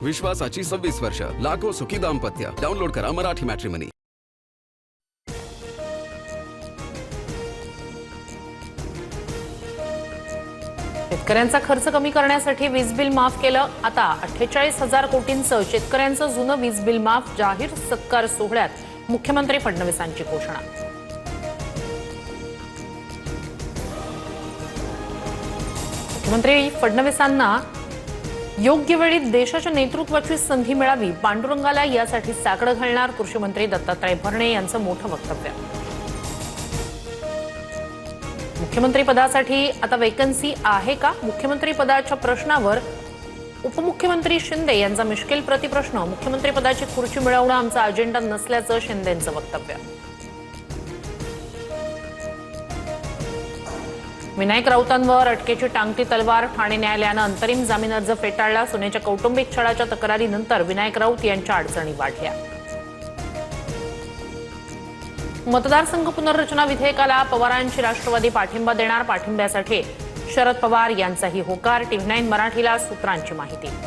विश्वासाची 26 वर्ष, लाखो सुखी दाम्पत्य. डाउनलोड करा मराठी मॅट्रिमनी. शेतकऱ्यांचा खर्च कमी करण्यासाठी वीज बिल माफ केलं. आता 48,000 कोटींचं शेतकऱ्यांचं जुनं वीज बिल माफ. जाहीर सत्कार सोहळ्यात मुख्यमंत्री फडणवीसांची घोषणा. मुख्यमंत्री फडणवीसांना योग्य वेळी देशाच्या नेतृत्वाची संधी मिळावी, पांडुरंगाला यासाठी साकडं घालणार कृषी मंत्री दत्तात्रय भरणे यांचं मोठं वक्तव्य. मुख्यमंत्री पदासाठी आता वेकन्सी आहे का? मुख्यमंत्री पदाच्या प्रश्नावर उपमुख्यमंत्री शिंदे यांचा मिश्किल प्रतिप्रश्न. मुख्यमंत्री पदाची खुर्ची मिळवणं आमचा अजेंडा नसल्याचं शिंदेंचं वक्तव्य. विनायक राऊतांवर अटकेची टांगती तलवार. ठाणे न्यायालयानं अंतरिम जामीन अर्ज फेटाळला. सुनेच्या कौटुंबिक छळाच्या तक्रारीनंतर विनायक राऊत यांच्या अडचणी वाढल्या. मतदारसंघ पुनर्रचना विधेयकाला पवारांची राष्ट्रवादी पाठिंबा देणार. पाठिंब्यासाठी शरद पवार यांचाही होकार. TV9 मराठीला सूत्रांची माहिती.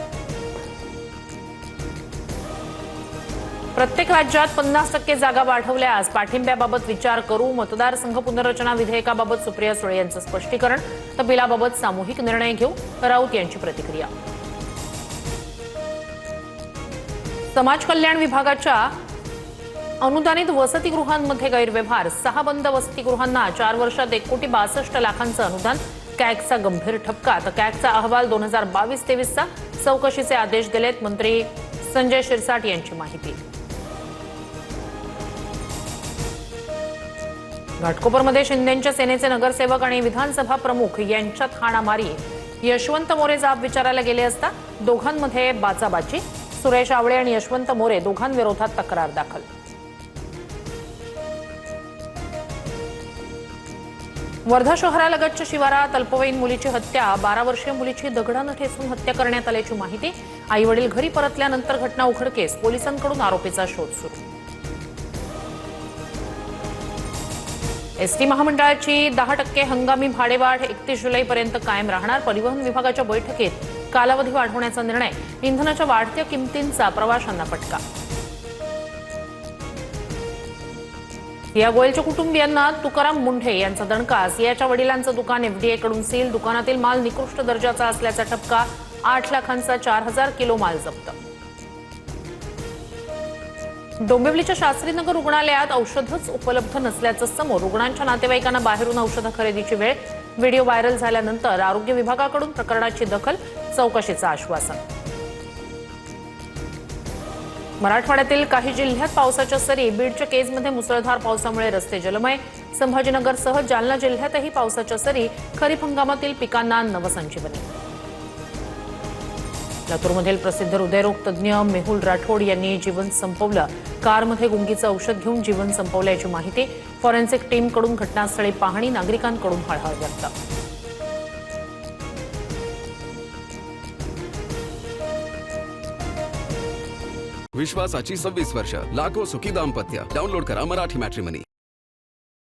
प्रत्येक राज्यात 50% जागा वाढवल्यास पाठिंब्याबाबत विचार करू. मतदारसंघ पुनर्रचना विधेयकाबाबत सुप्रिया सुळे यांचं स्पष्टीकरण. तर बिलाबाबत सामूहिक निर्णय घेऊ, राऊत यांची प्रतिक्रिया. समाज कल्याण विभागाच्या अनुदानित वसतिगृहांमध्ये गैरव्यवहार. 6 बंद वसतिगृहांना 4 वर्षात 1,62,00,00,000 अनुदान. कॅगचा गंभीर ठपका. तर कॅगचा अहवाल 2022-23चा. चौकशीचे आदेश दिलेत. मंत्री संजय शिरसाट यांची माहिती. घाटकोपरमध्ये शिंदेंच्या सेनेचे नगरसेवक आणि विधानसभा प्रमुख यांच्यात हाणामारी. यशवंत मोरे जाब विचारायला गेले असता दोघांमध्ये बाचाबाची. सुरेश आवळे आणि यशवंत मोरे दोघांविरोधात तक्रार दाखल. वर्धा शहरालगतच्या शिवारात अल्पवयीन मुलीची हत्या. 12 वर्षीय मुलीची दगडानं ठेचून हत्या करण्यात आल्याची माहिती. आईवडील घरी परतल्यानंतर घटना उघडकीस. पोलिसांकडून आरोपीचा शोध सुरू. एसटी महामंडळाची 10% हंगामी भाडेवाढ 31 जुलैपर्यंत कायम राहणार. परिवहन विभागाच्या बैठकीत कालावधी वाढवण्याचा निर्णय. इंधनाच्या वाढत्या किमतींचा प्रवाशांना फटका. सिया गोयलच्या कुटुंबियांना तुकाराम मुंढे यांचा दणका. सियाच्या वडिलांचं दुकान FDA कडून सील. दुकानातील माल निकृष्ट दर्जाचा असल्याचा ठपका. 8 लाखांचा 4,000 किलो माल जप्त. डोंबिवलीच्या शास्त्रीनगर रुग्णालयात औषधच उपलब्ध नसल्याचं समोर. रुग्णांच्या नातेवाईकांना बाहेरून औषध खरेदीची वेळ. व्हिडिओ व्हायरल झाल्यानंतर आरोग्य विभागाकडून प्रकरणाची दखल. चौकशीचं आश्वासन. मराठवाड्यातील काही जिल्ह्यात पावसाच्या सरी. बीडच्या केजमध्ये मुसळधार पावसामुळे रस्ते जलमय. संभाजीनगरसह जालना जिल्ह्यातही पावसाच्या सरी. खरीप हंगामातील पिकांना नवसंजीवनी. लातूरमधील प्रसिद्ध हृदयरोग तज्ज्ञ मेहुल राठोड यांनी जीवन संपवलं. कारमध्ये गुंगीचं औषध घेऊन जीवन संपवल्याची माहिती. फॉरेन्सिक टीमकडून घटनास्थळी पाहणी. नागरिकांकडून हळहळ व्यक्त. विश्वासाची 26 वर्ष, लाखो सुखी दाम्पत्य. डाउनलोड करा मराठी मॅट्रिमनी.